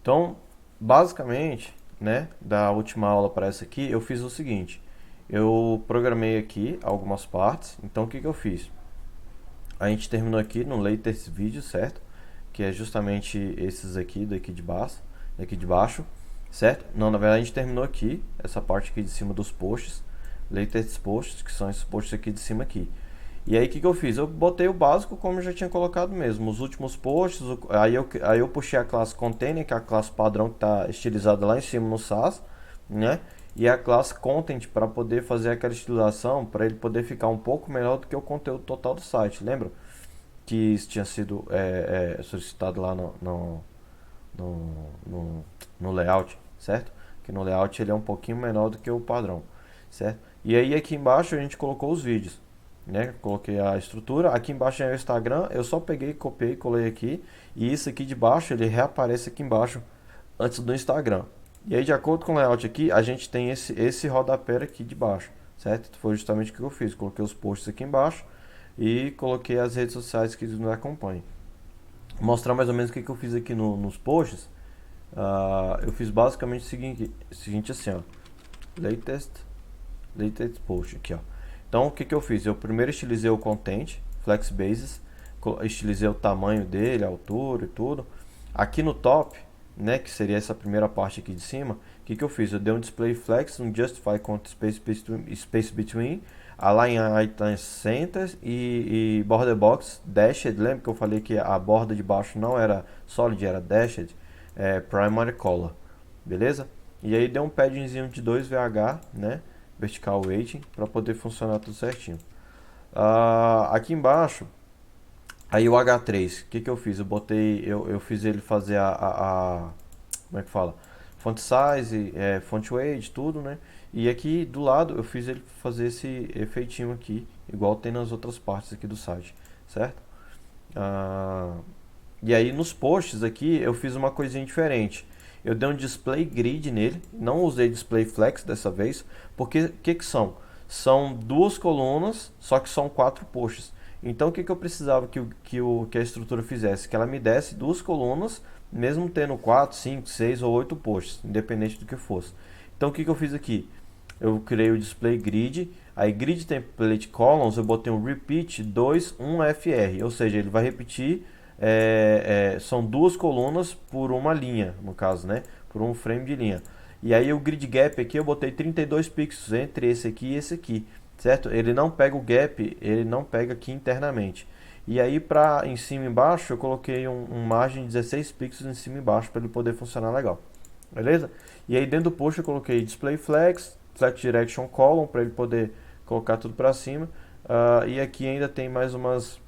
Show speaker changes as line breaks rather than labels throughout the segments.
Então, basicamente, né, da última aula para essa aqui, eu fiz o seguinte. Eu programei aqui algumas partes. Então, o que que eu fiz? A gente terminou aqui no latest vídeo, certo? Que é justamente esses aqui, daqui de baixo, certo? Não, na verdade a gente terminou aqui, essa parte aqui de cima dos posts, latest posts, que são esses posts aqui de cima aqui. E aí o que que eu fiz? Eu botei o básico como eu já tinha colocado mesmo, os últimos posts, aí eu puxei a classe container, que é a classe padrão que está estilizada lá em cima no Sass, né? E a classe content para poder fazer aquela estilização, para ele poder ficar um pouco melhor do que o conteúdo total do site, lembra? Que isso tinha sido solicitado lá no, no, no layout, certo? Que no layout ele é um pouquinho menor do que o padrão, certo? E aí aqui embaixo a gente colocou os vídeos, né? Coloquei a estrutura, aqui embaixo é o Instagram, eu só peguei, copiei, colei aqui, e isso aqui de baixo ele reaparece aqui embaixo antes do Instagram. E aí de acordo com o layout aqui, a gente tem esse rodapé aqui de baixo, certo? Foi justamente o que eu fiz, coloquei os posts aqui embaixo e coloquei as redes sociais que nos acompanham. Vou mostrar mais ou menos o que eu fiz aqui nos posts. Eu fiz basicamente o seguinte assim, ó, latest, latest post aqui, ó. Então o que eu fiz? Eu primeiro estilizei o content, flex basis, estilizei o tamanho dele, a altura e tudo. Aqui no top, né, que seria essa primeira parte aqui de cima, o que eu fiz? Eu dei um display flex, um justify content space between, align items center e border box dashed. Lembra que eu falei que a borda de baixo não era solid, era dashed, primary color, beleza? E aí deu um paddingzinho de 2 VH, né, vertical weighting, para poder funcionar tudo certinho. Aqui embaixo, aí o H3, o que eu fiz? Eu fiz ele fazer como é que fala? Font size, font weight, tudo, né? E aqui do lado eu fiz ele fazer esse efeitinho aqui, igual tem nas outras partes aqui do site, certo? E aí nos posts aqui eu fiz uma coisinha diferente. Eu dei um display grid nele, não usei display flex dessa vez, porque o que são? São duas colunas, só que são 4 posts. Então o que eu precisava que a estrutura fizesse? Que ela me desse duas colunas, mesmo tendo 4, 5, 6 ou 8 posts, independente do que fosse. Então o que eu fiz aqui? Eu criei o display grid, aí grid template columns eu botei um repeat 21FR, ou seja, ele vai repetir, são duas colunas por uma linha, no caso, né? Por um frame de linha. E aí o grid gap aqui eu botei 32 pixels entre esse aqui e esse aqui, certo? Ele não pega o gap, ele não pega aqui internamente. E aí para em cima e embaixo eu coloquei um margem de 16 pixels em cima e embaixo para ele poder funcionar legal. Beleza? E aí dentro do post eu coloquei display flex, flex direction column para ele poder colocar tudo para cima. E aqui ainda tem mais umas,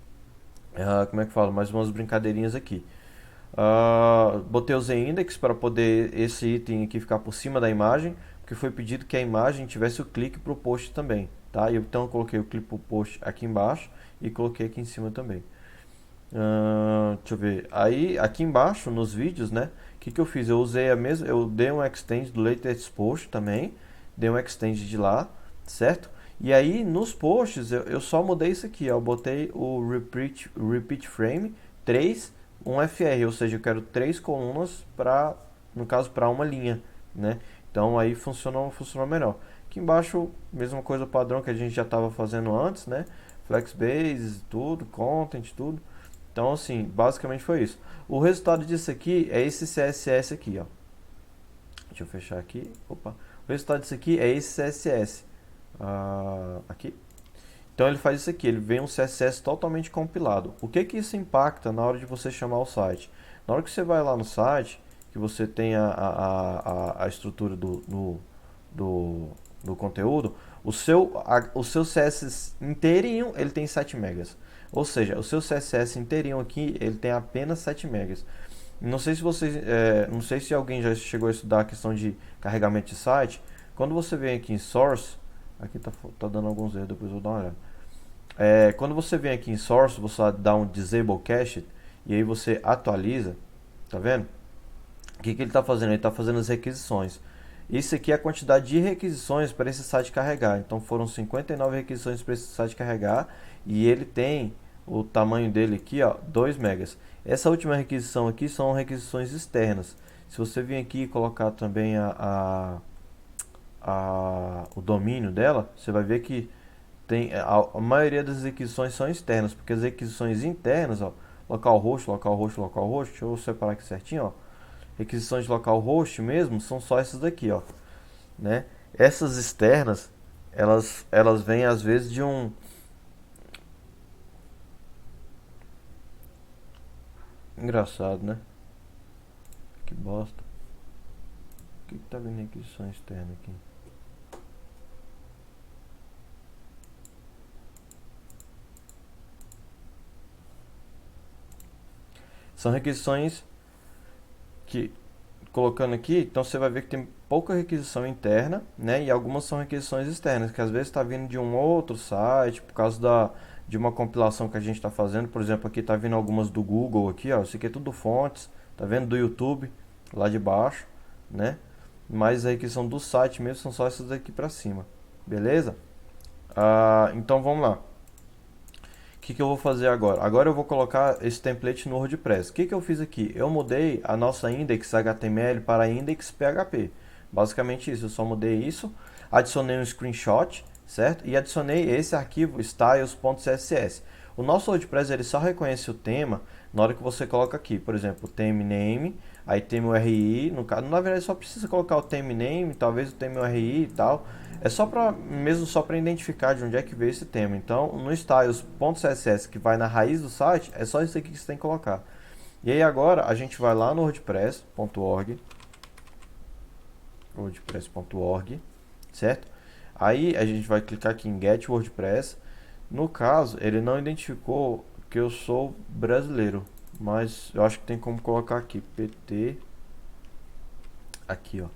como é que fala? Mais umas brincadeirinhas aqui. Botei o Z-index para poder esse item aqui ficar por cima da imagem, porque foi pedido que a imagem tivesse o clique para o post também, tá? Então eu coloquei o clique para o post aqui embaixo e coloquei aqui em cima também. Deixa eu ver. Aí aqui embaixo nos vídeos, né? O que eu fiz? Eu usei a mesma, eu dei um extend do latest post também, dei um extend de lá, certo? E aí nos posts eu só mudei isso aqui, ó, eu botei o repeat frame 3 um FR, ou seja, eu quero 3 colunas para, no caso, para uma linha, né? Então aí funcionou melhor. Aqui embaixo, mesma coisa padrão que a gente já estava fazendo antes, né? Flexbase, tudo, content, tudo. Então, assim, basicamente foi isso. O resultado disso aqui é esse CSS aqui, ó. Deixa eu fechar aqui. Opa. O resultado disso aqui é esse CSS. Aqui. Então ele faz isso aqui, ele vem um CSS totalmente compilado. O que que isso impacta na hora de você chamar o site? Na hora que você vai lá no site, que você tem a estrutura do conteúdo, o seu CSS inteirinho ele tem 7 megas. Ou seja, o seu CSS inteirinho aqui ele tem apenas 7 megas. Não sei se vocês, não sei se alguém já chegou a estudar a questão de carregamento de site. Quando você vem aqui em Source, aqui tá dando alguns erros, depois eu vou dar uma olhada. Quando você vem aqui em Source, você dá um Disable Cache e aí você atualiza, tá vendo? O que ele está fazendo? Ele está fazendo as requisições. Isso aqui é a quantidade de requisições para esse site carregar. Então foram 59 requisições para esse site carregar e ele tem o tamanho dele aqui, ó, 2 megas. Essa última requisição aqui são requisições externas. Se você vir aqui e colocar também o domínio dela, você vai ver que tem a maioria das requisições são externas, porque as requisições internas, ó, localhost, localhost, localhost, deixa eu separar aqui certinho, ó. Requisições de localhost mesmo são só essas daqui, ó, né? Essas externas, elas vêm às vezes de um. Engraçado, né? Que bosta. O que tá vindo requisição externa aqui? São requisições que, colocando aqui, então você vai ver que tem pouca requisição interna, né? E algumas são requisições externas, que às vezes está vindo de um outro site, por causa de uma compilação que a gente está fazendo. Por exemplo, aqui está vindo algumas do Google aqui, ó. Isso aqui é tudo fontes, tá vendo? Do YouTube, lá de baixo, né? Mas a requisição do site mesmo são só essas daqui para cima, beleza? Então vamos lá. Que eu vou fazer agora? Agora eu vou colocar esse template no WordPress. O que eu fiz aqui? Eu mudei a nossa index HTML para index PHP. Basicamente isso, eu só mudei isso, adicionei um screenshot, certo? E adicionei esse arquivo styles.css. O nosso WordPress ele só reconhece o tema na hora que você coloca aqui, por exemplo, theme name, aí tem o RI, no caso, na verdade só precisa colocar o theme name, talvez o theme RI e tal. É só para mesmo só para identificar de onde é que veio esse tema. Então, no styles.css que vai na raiz do site, é só isso aqui que você tem que colocar. E aí agora a gente vai lá no wordpress.org, certo? Aí a gente vai clicar aqui em Get WordPress. No caso, ele não identificou que eu sou brasileiro, mas eu acho que tem como colocar aqui PT aqui, ó.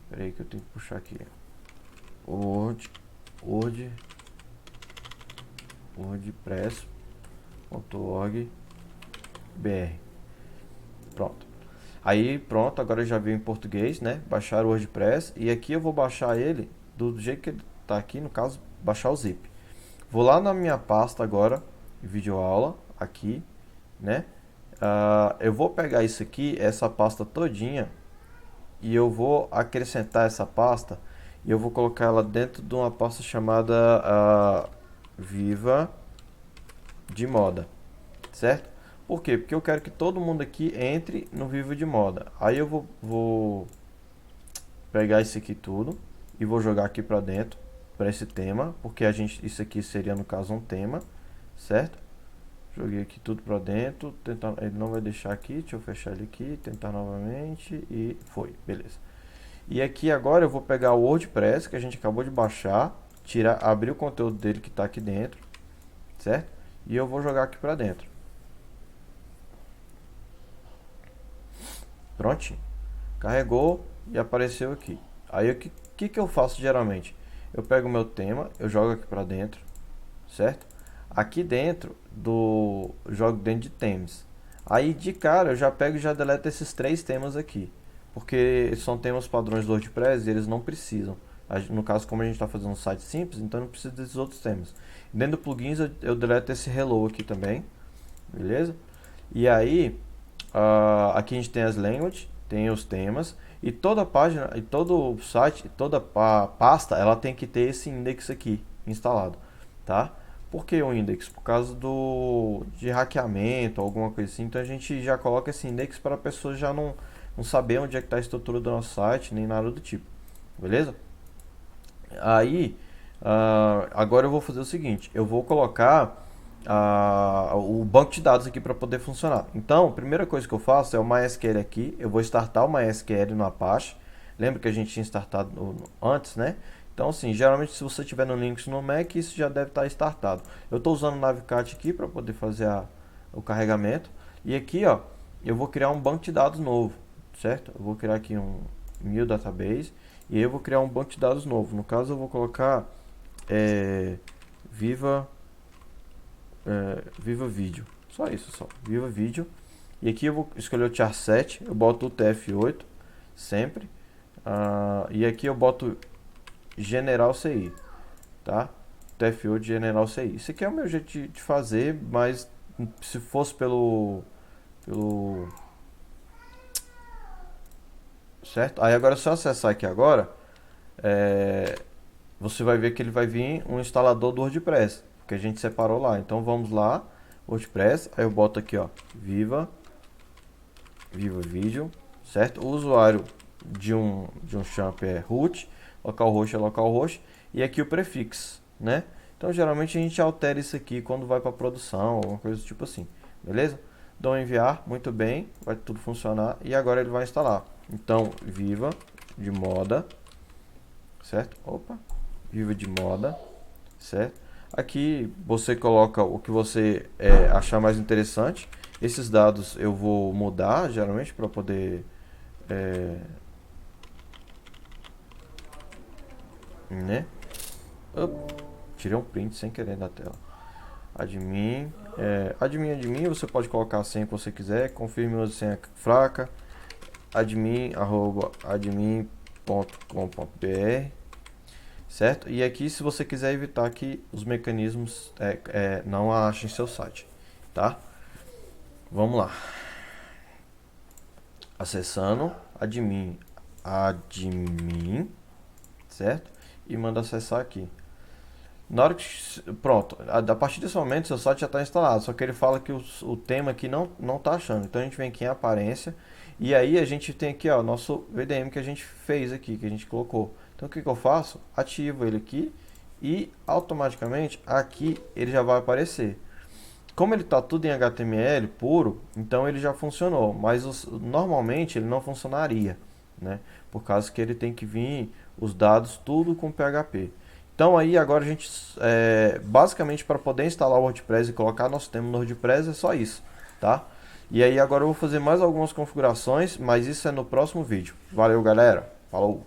Peraí que eu tenho que puxar aqui. Word, Word, WordPress.org.br. Pronto. Aí pronto, agora já veio em português, né? Baixar o WordPress. E aqui eu vou baixar ele do jeito que ele tá aqui, no caso, baixar o zip. Vou lá na minha pasta agora, videoaula, aqui, né? Eu vou pegar isso aqui, essa pasta todinha, e eu vou acrescentar essa pasta e eu vou colocar ela dentro de uma pasta chamada Viva de Moda, certo? Por quê? Porque eu quero que todo mundo aqui entre no Viva de Moda. Aí eu vou pegar isso aqui tudo e vou jogar aqui para dentro, para esse tema, porque isso aqui seria no caso um tema, certo? Joguei aqui tudo para dentro, ele não vai deixar aqui, deixa eu fechar ele aqui, tentar novamente e foi, beleza. E aqui agora eu vou pegar o WordPress que a gente acabou de baixar, abrir o conteúdo dele que está aqui dentro, certo? E eu vou jogar aqui para dentro. Prontinho. Carregou e apareceu aqui. Aí o que eu faço geralmente? Eu pego o meu tema, eu jogo aqui para dentro, certo? Aqui dentro jogo dentro de temas. Aí de cara eu já pego e já deleto esses 3 temas aqui, porque são temas padrões do WordPress e eles não precisam. No caso, como a gente está fazendo um site simples, então não precisa desses outros temas. Dentro do plugins eu deleto esse hello aqui também, beleza? E aí aqui a gente tem as languages, tem os temas e toda página, e todo site, toda pasta, ela tem que ter esse index aqui instalado, tá? Por que o index? Por causa de hackeamento, alguma coisa assim. Então a gente já coloca esse index para a pessoa já não saber onde é que está a estrutura do nosso site, nem nada do tipo. Beleza? Aí, agora eu vou fazer o seguinte. Eu vou colocar o banco de dados aqui para poder funcionar. Então, a primeira coisa que eu faço é o MySQL aqui. Eu vou startar o MySQL no Apache. Lembra que a gente tinha startado antes, né? Então, assim, geralmente se você tiver no Linux no Mac, isso já deve estar startado. Eu estou usando o Navicat aqui para poder fazer o carregamento. E aqui, ó, eu vou criar um banco de dados novo, certo? Eu vou criar aqui um new database e eu vou criar um banco de dados novo. No caso, eu vou colocar Viva Vídeo. Só isso, só. Viva Vídeo. E aqui eu vou escolher o char7, eu boto o TF8 sempre. E aqui eu boto General CI, tá? TF8 General CI. Isso aqui é o meu jeito de fazer, mas se fosse pelo certo? Aí agora, se eu acessar aqui agora, você vai ver que ele vai vir um instalador do WordPress, que a gente separou lá. Então vamos lá, WordPress, aí eu boto aqui, ó, Viva Video, certo? O usuário de um champ é root, localhost é localhost, e aqui o prefixo, né? Então geralmente a gente altera isso aqui quando vai para produção, alguma coisa do tipo assim, beleza? Dou enviar, muito bem, vai tudo funcionar e agora ele vai instalar. Então, Viva de moda, certo? Opa, Viva de moda, certo? Aqui você coloca o que você achar mais interessante. Esses dados eu vou mudar geralmente para poder né? Tirei um print sem querer da tela. Admin, admin, você pode colocar a senha que você quiser. Confirme uma senha fraca. admin@admin.com.br, certo? E aqui, se você quiser evitar que os mecanismos não achem seu site, tá? Vamos lá. Acessando admin, certo? E manda acessar aqui. Na hora que, pronto, a partir desse momento seu site já está instalado, só que ele fala que o tema aqui não está achando. Então a gente vem aqui em aparência e aí a gente tem aqui ó, o nosso VDM que a gente fez aqui, que a gente colocou. Então o que eu faço? Ativo ele aqui e automaticamente aqui ele já vai aparecer. Como ele está tudo em HTML puro, então ele já funcionou, mas normalmente ele não funcionaria, né? Por causa que ele tem que vir os dados tudo com PHP. Então aí agora a gente, basicamente para poder instalar o WordPress e colocar nosso tema no WordPress é só isso, tá? E aí agora eu vou fazer mais algumas configurações, mas isso é no próximo vídeo. Valeu galera, falou!